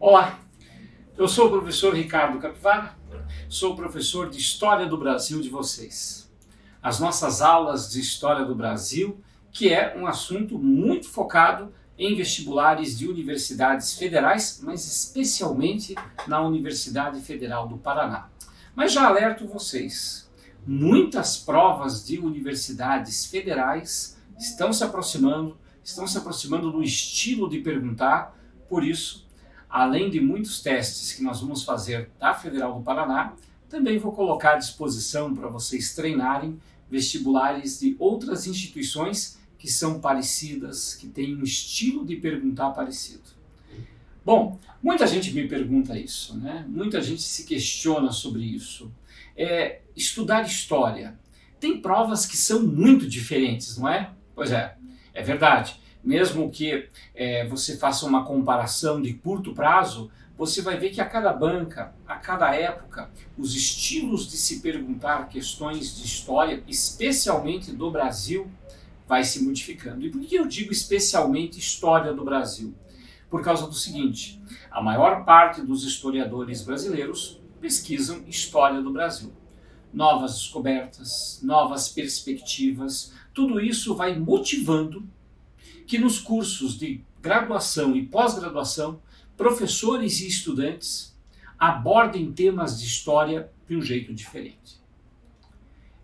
Olá, eu sou o professor Ricardo Capivara, sou professor de História do Brasil de vocês. As nossas aulas de História do Brasil, que é um assunto muito focado em vestibulares de universidades federais, mas especialmente na Universidade Federal do Paraná. Mas já alerto vocês, muitas provas de universidades federais estão se aproximando do estilo de perguntar, por isso, além de muitos testes que nós vamos fazer da Federal do Paraná, também vou colocar à disposição para vocês treinarem vestibulares de outras instituições que são parecidas, que têm um estilo de perguntar parecido. Bom, muita gente me pergunta isso, né? Muita gente se questiona sobre isso. Estudar história. Tem provas que são muito diferentes, não é? Pois é verdade. Mesmo que você faça uma comparação de curto prazo, você vai ver que a cada banca, a cada época, os estilos de se perguntar questões de história, especialmente do Brasil, vai se modificando. E por que eu digo especialmente história do Brasil? Por causa do seguinte, a maior parte dos historiadores brasileiros pesquisam história do Brasil. Novas descobertas, novas perspectivas, tudo isso vai motivando que nos cursos de graduação e pós-graduação, professores e estudantes abordem temas de história de um jeito diferente.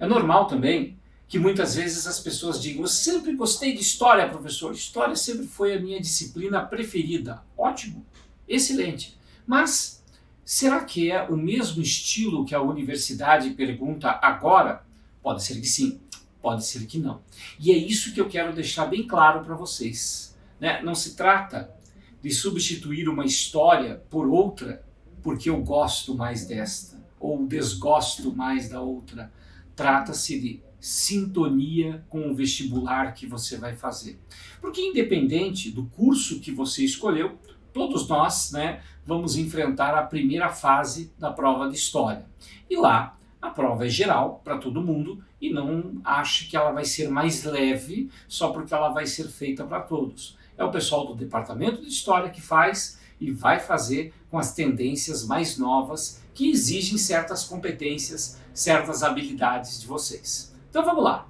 É normal também que muitas vezes as pessoas digam: eu sempre gostei de história, professor, história sempre foi a minha disciplina preferida. Ótimo, excelente. Mas será que é o mesmo estilo que a universidade pergunta agora? Pode ser que sim. Pode ser que não. E é isso que eu quero deixar bem claro para vocês, né? Não se trata de substituir uma história por outra porque eu gosto mais desta ou desgosto mais da outra. Trata-se de sintonia com o vestibular que você vai fazer. Porque independente do curso que você escolheu, todos nós, né, vamos enfrentar a primeira fase da prova de história. E lá a prova é geral para todo mundo e não ache que ela vai ser mais leve só porque ela vai ser feita para todos. É o pessoal do departamento de história que faz e vai fazer com as tendências mais novas que exigem certas competências, certas habilidades de vocês. Então vamos lá.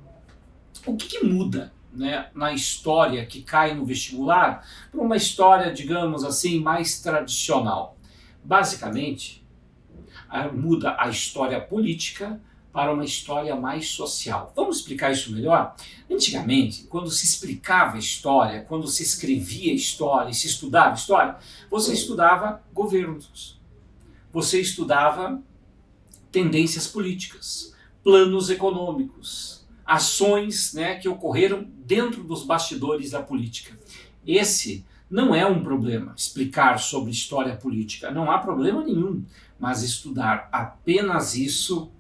O que muda, né, na história que cai no vestibular para uma história, digamos assim, mais tradicional? Basicamente, muda a história política para uma história mais social. Vamos explicar isso melhor? Antigamente, quando se explicava a história, quando se escrevia história e se estudava história, você estudava governos, você estudava tendências políticas, planos econômicos, ações, né, que ocorreram dentro dos bastidores da política. Esse não é um problema, explicar sobre história política, não há problema nenhum, mas estudar apenas isso,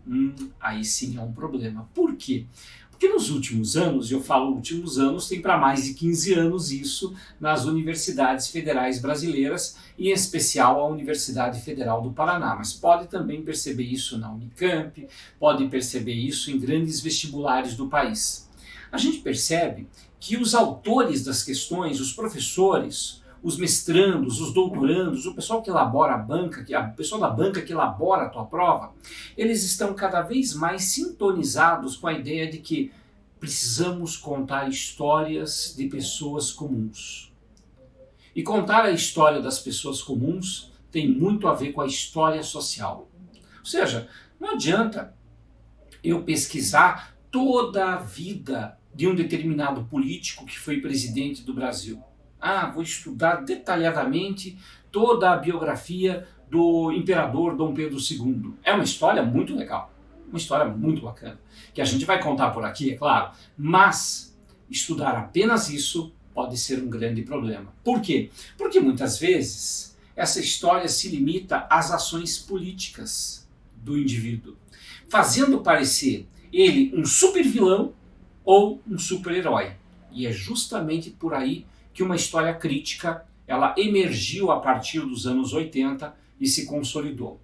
aí sim é um problema. Por quê? Porque nos últimos anos, e eu falo últimos anos, tem para mais de 15 anos isso nas universidades federais brasileiras, e em especial a Universidade Federal do Paraná, mas pode também perceber isso na Unicamp, pode perceber isso em grandes vestibulares do país. A gente percebe que os autores das questões, os professores, os mestrandos, os doutorandos, o pessoal que elabora a banca, o pessoal da banca que elabora a tua prova, eles estão cada vez mais sintonizados com a ideia de que precisamos contar histórias de pessoas comuns. E contar a história das pessoas comuns tem muito a ver com a história social. Ou seja, não adianta eu pesquisar toda a vida de um determinado político que foi presidente do Brasil. Vou estudar detalhadamente toda a biografia do imperador Dom Pedro II. É uma história muito legal, uma história muito bacana, que a gente vai contar por aqui, é claro, mas estudar apenas isso pode ser um grande problema. Por quê? Porque muitas vezes essa história se limita às ações políticas do indivíduo, fazendo parecer ele um super vilão ou um super-herói. E é justamente por aí que uma história crítica ela emergiu a partir dos anos 80 e se consolidou.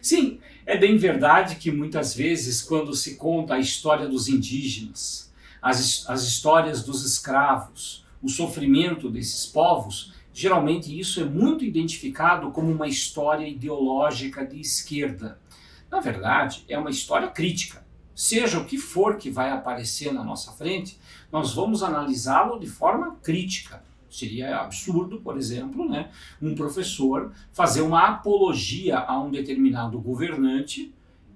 Sim, é bem verdade que muitas vezes quando se conta a história dos indígenas, as histórias dos escravos, o sofrimento desses povos, geralmente isso é muito identificado como uma história ideológica de esquerda. Na verdade, é uma história crítica. Seja o que for que vai aparecer na nossa frente, nós vamos analisá-lo de forma crítica. Seria absurdo, por exemplo, né, um professor fazer uma apologia a um determinado governante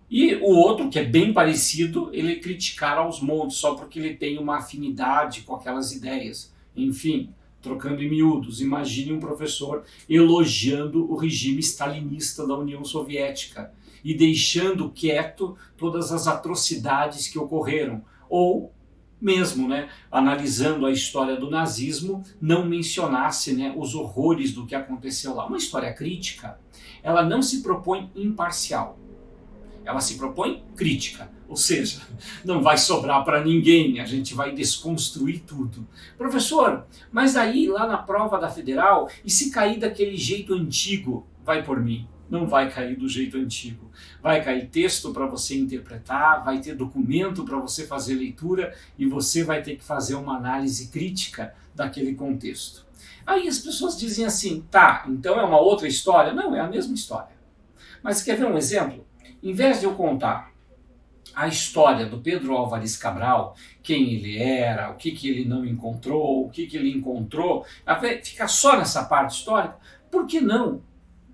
e o outro, que é bem parecido, ele criticar aos montes só porque ele tem uma afinidade com aquelas ideias. Enfim, trocando em miúdos, imagine um professor elogiando o regime stalinista da União Soviética e deixando quieto todas as atrocidades que ocorreram, ou mesmo, né, analisando a história do nazismo, não mencionasse, né, os horrores do que aconteceu lá. Uma história crítica, ela não se propõe imparcial, ela se propõe crítica, ou seja, não vai sobrar para ninguém, a gente vai desconstruir tudo. Professor, mas aí lá na prova da Federal, e se cair daquele jeito antigo, vai por mim? Não vai cair do jeito antigo. Vai cair texto para você interpretar, vai ter documento para você fazer leitura e você vai ter que fazer uma análise crítica daquele contexto. Aí as pessoas dizem assim, tá, então é uma outra história? Não, é a mesma história. Mas quer ver um exemplo? Em vez de eu contar a história do Pedro Álvares Cabral, quem ele era, o que ele não encontrou, o que ele encontrou, ficar só nessa parte histórica, por que não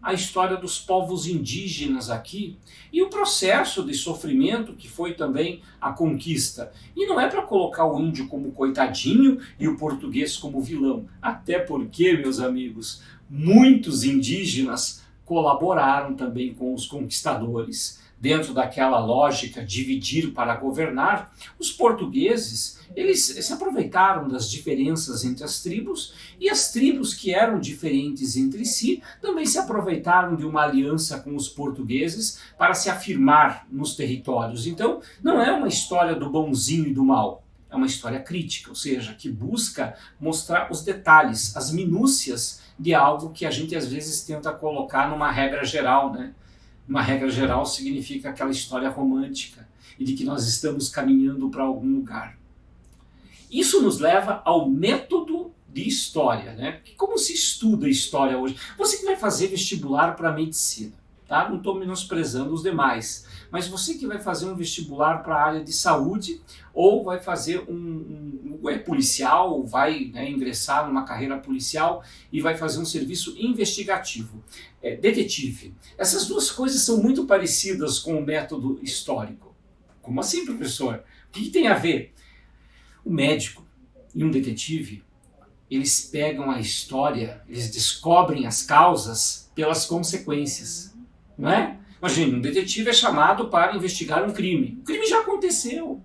a história dos povos indígenas aqui e o processo de sofrimento que foi também a conquista? E não é para colocar o índio como coitadinho e o português como vilão, até porque, meus amigos, muitos indígenas colaboraram também com os conquistadores. Dentro daquela lógica dividir para governar, os portugueses eles se aproveitaram das diferenças entre as tribos e as tribos que eram diferentes entre si também se aproveitaram de uma aliança com os portugueses para se afirmar nos territórios. Então, não é uma história do bonzinho e do mal, é uma história crítica, ou seja, que busca mostrar os detalhes, as minúcias de algo que a gente às vezes tenta colocar numa regra geral, né? Uma regra geral significa aquela história romântica e de que nós estamos caminhando para algum lugar. Isso nos leva ao método de história, né? Como se estuda história hoje? Você que vai fazer vestibular para medicina, tá? Não estou menosprezando os demais, mas você que vai fazer um vestibular para a área de saúde ou vai fazer é policial, vai, né, ingressar numa carreira policial e vai fazer um serviço investigativo, detetive. Essas duas coisas são muito parecidas com o método histórico. Como assim, professor? O que tem a ver? O médico e um detetive, eles pegam a história, eles descobrem as causas pelas consequências, não é? Imagina, um detetive é chamado para investigar um crime. O crime já aconteceu.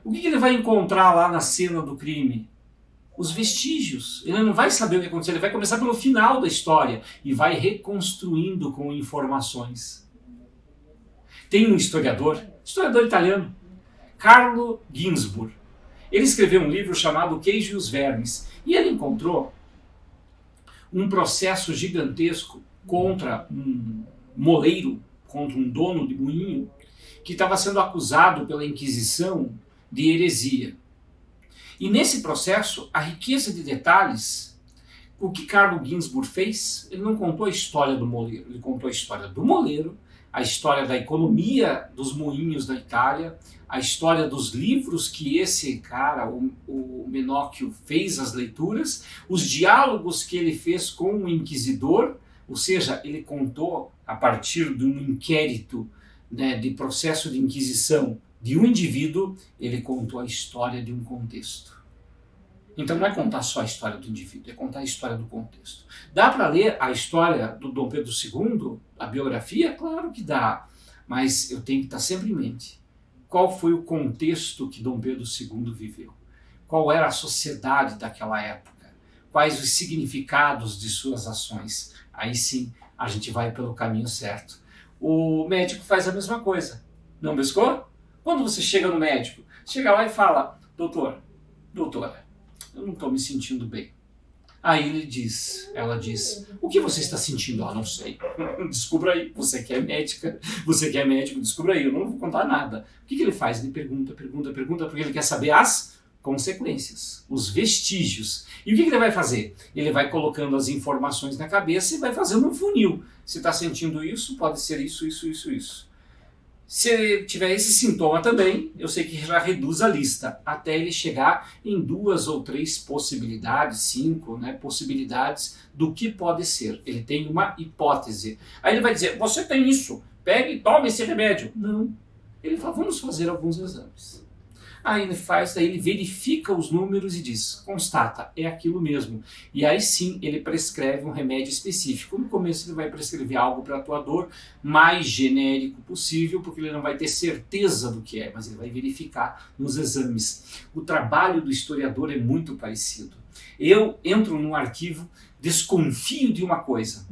O que ele vai encontrar lá na cena do crime? Os vestígios. Ele não vai saber o que aconteceu, ele vai começar pelo final da história e vai reconstruindo com informações. Tem um historiador italiano, Carlo Ginzburg. Ele escreveu um livro chamado O Queijo e os Vermes e ele encontrou um processo gigantesco contra um moleiro, contra um dono de moinho, que estava sendo acusado pela Inquisição de heresia. E nesse processo, a riqueza de detalhes, o que Carlo Ginzburg fez, ele não contou a história do moleiro, ele contou a história do moleiro, a história da economia dos moinhos da Itália, a história dos livros que esse cara, o Menóquio, fez as leituras, os diálogos que ele fez com o inquisidor, ou seja, ele contou a partir de um inquérito, né, de processo de inquisição de um indivíduo, ele contou a história de um contexto. Então não é contar só a história do indivíduo, é contar a história do contexto. Dá para ler a história do Dom Pedro II, a biografia? Claro que dá, mas eu tenho que estar sempre em mente. Qual foi o contexto que Dom Pedro II viveu? Qual era a sociedade daquela época? Quais os significados de suas ações? Aí sim, a gente vai pelo caminho certo. O médico faz a mesma coisa. Não pescou? Quando você chega no médico, chega lá e fala, doutora, eu não estou me sentindo bem. Aí ela diz, o que você está sentindo? Ah, não sei. Descubra aí, você que é médica, você que é médico, descubra aí, eu não vou contar nada. O que ele faz? Ele pergunta, porque ele quer saber as consequências, os vestígios. E o que ele vai fazer? Ele vai colocando as informações na cabeça e vai fazendo um funil. Se está sentindo isso, pode ser isso, isso, isso, isso. Se tiver esse sintoma também, eu sei que já reduz a lista, até ele chegar em 2 ou 3 possibilidades, 5, né, possibilidades do que pode ser. Ele tem uma hipótese. Aí ele vai dizer, você tem isso, pegue e tome esse remédio. Não. Ele fala, vamos fazer alguns exames. Aí ele faz, daí ele verifica os números e diz, constata, é aquilo mesmo. E aí sim ele prescreve um remédio específico. No começo ele vai prescrever algo para a tua dor mais genérico possível, porque ele não vai ter certeza do que é, mas ele vai verificar nos exames. O trabalho do historiador é muito parecido. Eu entro num arquivo, desconfio de uma coisa.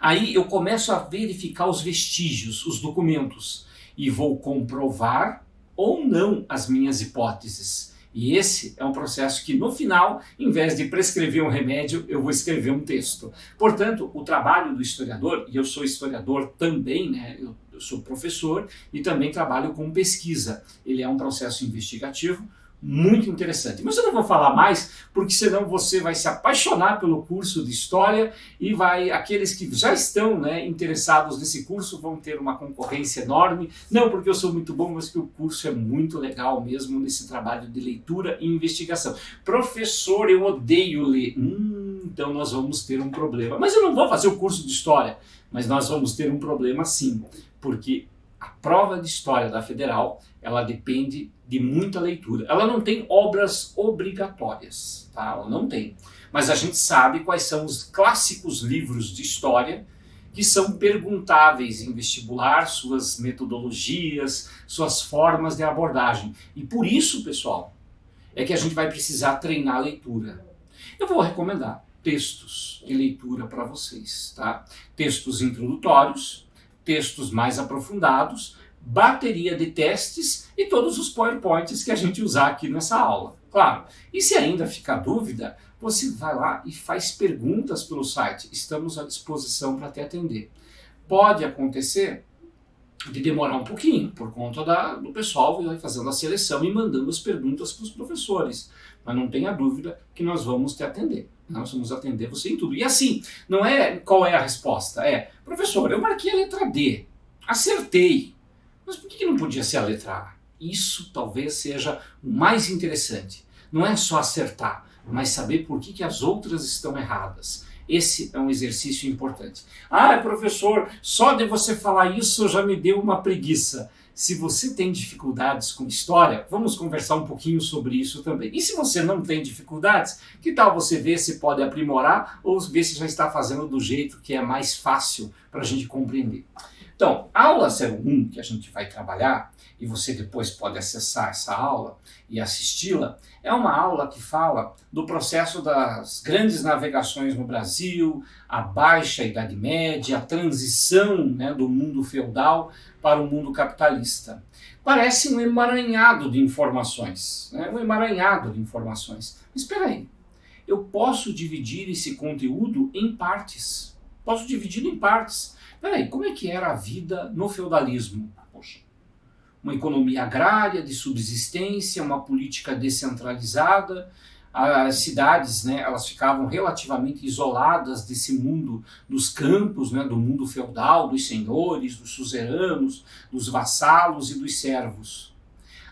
Aí eu começo a verificar os vestígios, os documentos, e vou comprovar ou não as minhas hipóteses. E esse é um processo que, no final, em vez de prescrever um remédio, eu vou escrever um texto. Portanto, o trabalho do historiador, e eu sou historiador também, né? Eu sou professor e também trabalho com pesquisa. Ele é um processo investigativo muito interessante. Mas eu não vou falar mais, porque senão você vai se apaixonar pelo curso de História e aqueles que já estão, né, interessados nesse curso vão ter uma concorrência enorme. Não porque eu sou muito bom, mas que o curso é muito legal mesmo nesse trabalho de leitura e investigação. Professor, eu odeio ler. Então nós vamos ter um problema. Mas eu não vou fazer o curso de História, mas nós vamos ter um problema sim, porque a prova de História da Federal, ela depende de muita leitura. Ela não tem obras obrigatórias, tá? Ela não tem. Mas a gente sabe quais são os clássicos livros de História que são perguntáveis em vestibular, suas metodologias, suas formas de abordagem. E por isso, pessoal, é que a gente vai precisar treinar a leitura. Eu vou recomendar textos de leitura para vocês, tá? Textos introdutórios, textos mais aprofundados, bateria de testes e todos os PowerPoints que a gente usar aqui nessa aula. Claro, e se ainda ficar dúvida, você vai lá e faz perguntas pelo site. Estamos à disposição para te atender. Pode acontecer de demorar um pouquinho, por conta do pessoal vai fazendo a seleção e mandando as perguntas para os professores. Mas não tenha dúvida que nós vamos te atender. Nós vamos atender você em tudo. E assim, não é qual é a resposta, é, professor, eu marquei a letra D, acertei, mas por que não podia ser a letra A? Isso talvez seja o mais interessante. Não é só acertar, mas saber por que as outras estão erradas. Esse é um exercício importante. Ah, professor, só de você falar isso já me deu uma preguiça. Se você tem dificuldades com história, vamos conversar um pouquinho sobre isso também. E se você não tem dificuldades, que tal você ver se pode aprimorar ou ver se já está fazendo do jeito que é mais fácil para a gente compreender. Então, a aula 01 que a gente vai trabalhar, e você depois pode acessar essa aula e assisti-la, é uma aula que fala do processo das grandes navegações no Brasil, a Baixa Idade Média, a transição, né, do mundo feudal para o mundo capitalista. Parece um emaranhado de informações, né? Um emaranhado de informações. Mas espera aí, eu posso dividir esse conteúdo em partes. Posso dividir em partes. Espera aí, como é que era a vida no feudalismo? Poxa, uma economia agrária de subsistência, uma política descentralizada, as cidades, né, elas ficavam relativamente isoladas desse mundo dos campos, né, do mundo feudal, dos senhores, dos suzeranos, dos vassalos e dos servos.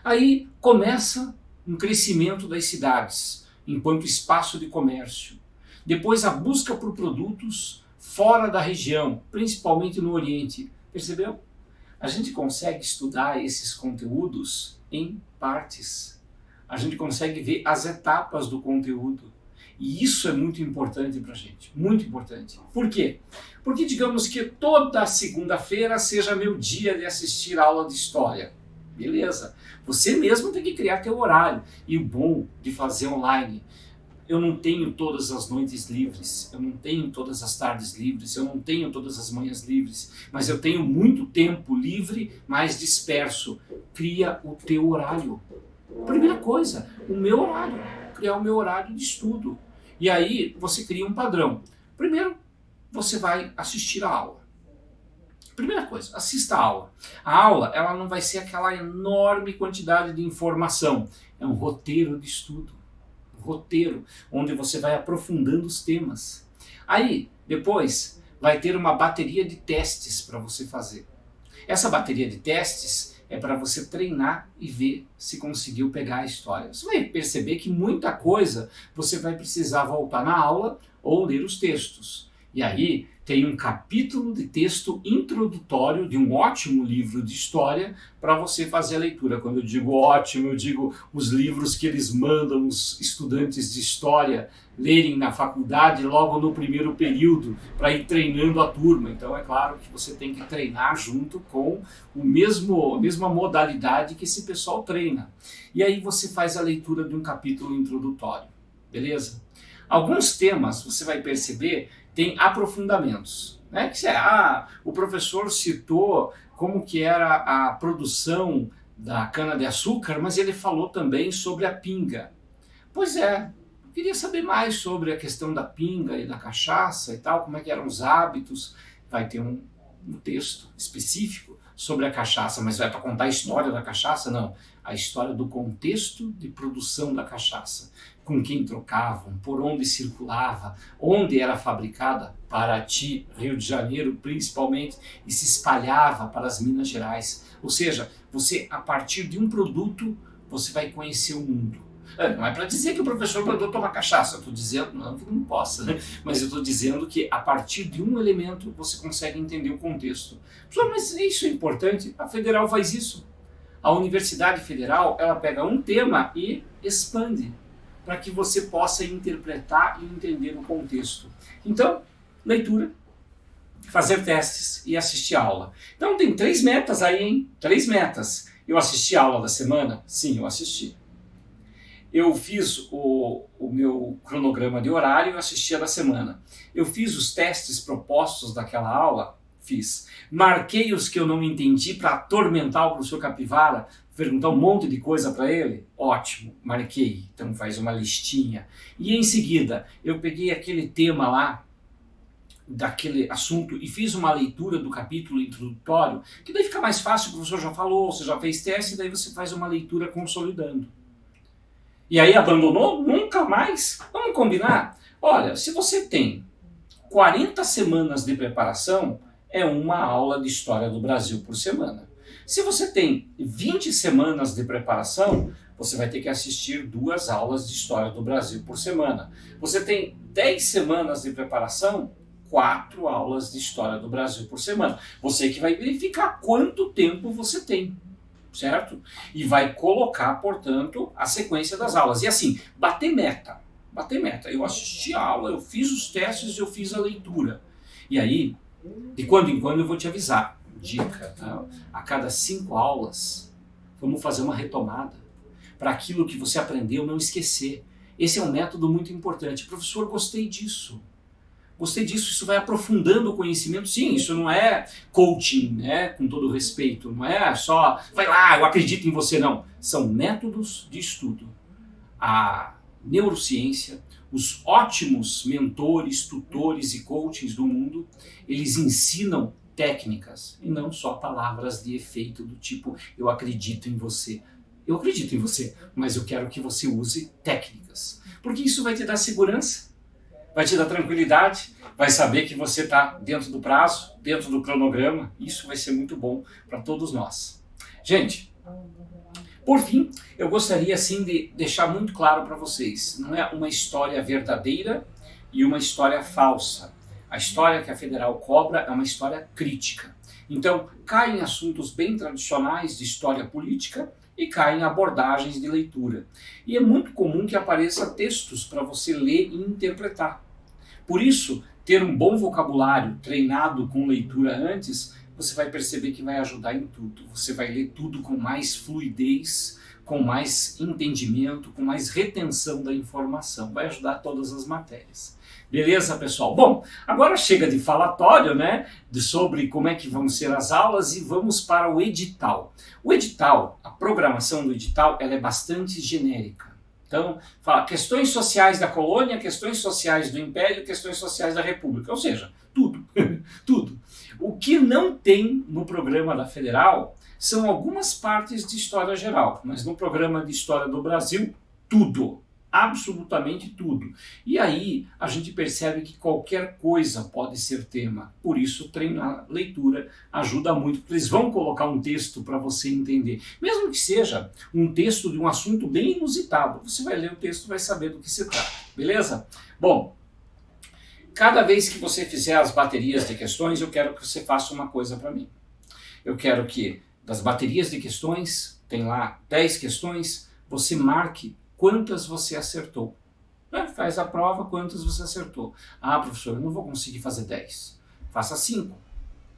Aí começa um crescimento das cidades enquanto espaço de comércio. Depois a busca por produtos fora da região, principalmente no Oriente. Percebeu? A gente consegue estudar esses conteúdos em partes. A gente consegue ver as etapas do conteúdo. E isso é muito importante para a gente, muito importante. Por quê? Porque digamos que toda segunda-feira seja meu dia de assistir aula de história. Beleza. Você mesmo tem que criar teu horário. E o bom de fazer online, eu não tenho todas as noites livres, eu não tenho todas as tardes livres, eu não tenho todas as manhãs livres, mas eu tenho muito tempo livre, mais disperso. Cria o teu horário. Primeira coisa, o meu horário. Criar o meu horário de estudo. E aí você cria um padrão. Primeiro, você vai assistir a aula. Primeira coisa, assista a aula. A aula, ela não vai ser aquela enorme quantidade de informação. é um roteiro de estudo. Roteiro, onde você vai aprofundando os temas. Aí, depois, vai ter uma bateria de testes para você fazer. Essa bateria de testes é para você treinar e ver se conseguiu pegar a história. Você vai perceber que muita coisa você vai precisar voltar na aula ou ler os textos. E aí tem um capítulo de texto introdutório de um ótimo livro de história para você fazer a leitura. Quando eu digo ótimo, eu digo os livros que eles mandam os estudantes de história lerem na faculdade logo no primeiro período para ir treinando a turma. Então é claro que você tem que treinar junto com a mesma modalidade que esse pessoal treina. E aí você faz a leitura de um capítulo introdutório, beleza? Alguns temas você vai perceber tem aprofundamentos, né? O professor citou como que era a produção da cana-de-açúcar, mas ele falou também sobre a pinga. Pois é, eu queria saber mais sobre a questão da pinga e da cachaça e tal, como é que eram os hábitos. Vai ter um texto específico sobre a cachaça, mas vai para contar a história da cachaça? Não, a história do contexto de produção da cachaça. Com quem trocavam, por onde circulava, onde era fabricada, Paraty, Rio de Janeiro principalmente, e se espalhava para as Minas Gerais. Ou seja, você, a partir de um produto, você vai conhecer o mundo. Não é para dizer que o professor mandou tomar cachaça, eu estou dizendo, não que não possa, né? Mas eu estou dizendo que a partir de um elemento você consegue entender o contexto. Professor, mas isso é importante? A Federal faz isso. A Universidade Federal, ela pega um tema e expande, para que você possa interpretar e entender o contexto. Então, leitura, fazer testes e assistir a aula. Então tem 3 metas aí, hein? 3 metas. Eu assisti a aula da semana? Sim, eu assisti. Eu fiz o meu cronograma de horário e assisti a da semana. Eu fiz os testes propostos daquela aula? Fiz. Marquei os que eu não entendi para atormentar o professor Capivara, perguntar um monte de coisa para ele? Ótimo, marquei. Então faz uma listinha. E em seguida, eu peguei aquele tema lá, daquele assunto, e fiz uma leitura do capítulo introdutório, que daí fica mais fácil, o professor já falou, você já fez teste, e daí você faz uma leitura consolidando. E aí abandonou? Nunca mais. Vamos combinar? Olha, se você tem 40 semanas de preparação, é uma aula de História do Brasil por semana. Se você tem 20 semanas de preparação, você vai ter que assistir 2 aulas de História do Brasil por semana. Você tem 10 semanas de preparação, 4 aulas de História do Brasil por semana. Você que vai verificar quanto tempo você tem, certo? E vai colocar, portanto, a sequência das aulas. E assim, bater meta. Bater meta. Eu assisti a aula, eu fiz os testes, eu fiz a leitura. E aí, de quando em quando eu vou te avisar. Dica, tá? A cada 5 aulas, vamos fazer uma retomada para aquilo que você aprendeu não esquecer. Esse é um método muito importante. Professor, gostei disso. Gostei disso, isso vai aprofundando o conhecimento. Sim, isso não é coaching, né? Com todo respeito. Não é só, vai lá, eu acredito em você, não. São métodos de estudo. A neurociência, os ótimos mentores, tutores e coachings do mundo, eles ensinam técnicas e não só palavras de efeito do tipo eu acredito em você. Eu acredito em você, mas eu quero que você use técnicas. Porque isso vai te dar segurança, vai te dar tranquilidade, vai saber que você está dentro do prazo, dentro do cronograma. Isso vai ser muito bom para todos nós. Gente, por fim, eu gostaria assim de deixar muito claro para vocês, não é uma história verdadeira e uma história falsa. A história que a Federal cobra é uma história crítica. Então, cai em assuntos bem tradicionais de história política e cai em abordagens de leitura. E é muito comum que apareça textos para você ler e interpretar. Por isso, ter um bom vocabulário treinado com leitura antes, você vai perceber que vai ajudar em tudo. Você vai ler tudo com mais fluidez, com mais entendimento, com mais retenção da informação. Vai ajudar todas as matérias. Beleza, pessoal? Bom, agora chega de falatório, né, sobre como é que vão ser as aulas e vamos para o edital. O edital, a programação do edital, ela é bastante genérica. Então, fala questões sociais da colônia, questões sociais do império, questões sociais da república, ou seja, tudo, tudo. O que não tem no programa da Federal são algumas partes de história geral, mas no programa de História do Brasil, tudo. Absolutamente tudo. E aí a gente percebe que qualquer coisa pode ser tema. Por isso treinar leitura ajuda muito, porque eles vão colocar um texto para você entender. Mesmo que seja um texto de um assunto bem inusitado, você vai ler o texto e vai saber do que se trata. Beleza? Bom, cada vez que você fizer as baterias de questões, eu quero que você faça uma coisa para mim. Eu quero que das baterias de questões, tem lá 10 questões, você marque quantas você acertou. Faz a prova, quantas você acertou. Ah, professor, eu não vou conseguir fazer 10. Faça 5.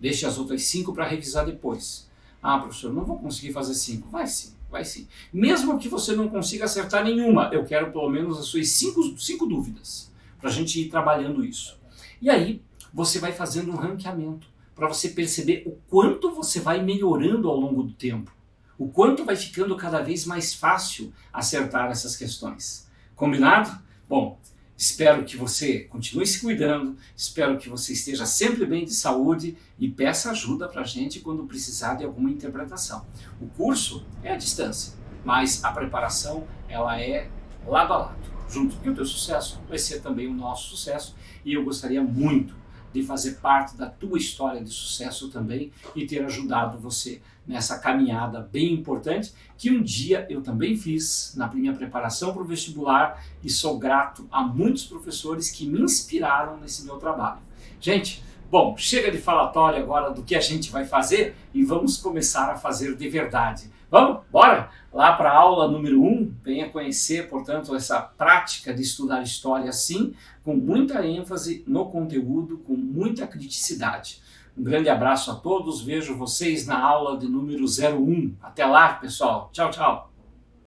Deixe as outras 5 para revisar depois. Ah, professor, eu não vou conseguir fazer 5. Vai sim, vai sim. Mesmo que você não consiga acertar nenhuma, eu quero pelo menos as suas 5 dúvidas, para a gente ir trabalhando isso. E aí, você vai fazendo um ranqueamento, para você perceber o quanto você vai melhorando ao longo do tempo. O quanto vai ficando cada vez mais fácil acertar essas questões. Combinado? Bom, espero que você continue se cuidando, espero que você esteja sempre bem de saúde e peça ajuda para a gente quando precisar de alguma interpretação. O curso é à distância, mas a preparação ela é lado a lado, junto, porque o teu sucesso vai ser também o nosso sucesso e eu gostaria muito de fazer parte da tua história de sucesso também e ter ajudado você nessa caminhada bem importante que um dia eu também fiz na minha preparação para o vestibular e sou grato a muitos professores que me inspiraram nesse meu trabalho. Gente, bom, chega de falatório agora do que a gente vai fazer e vamos começar a fazer de verdade. Vamos? Bora? Lá para a aula número 1, venha conhecer, portanto, essa prática de estudar história assim, com muita ênfase no conteúdo, com muita criticidade. Um grande abraço a todos, vejo vocês na aula de número 01. Até lá, pessoal. Tchau, tchau.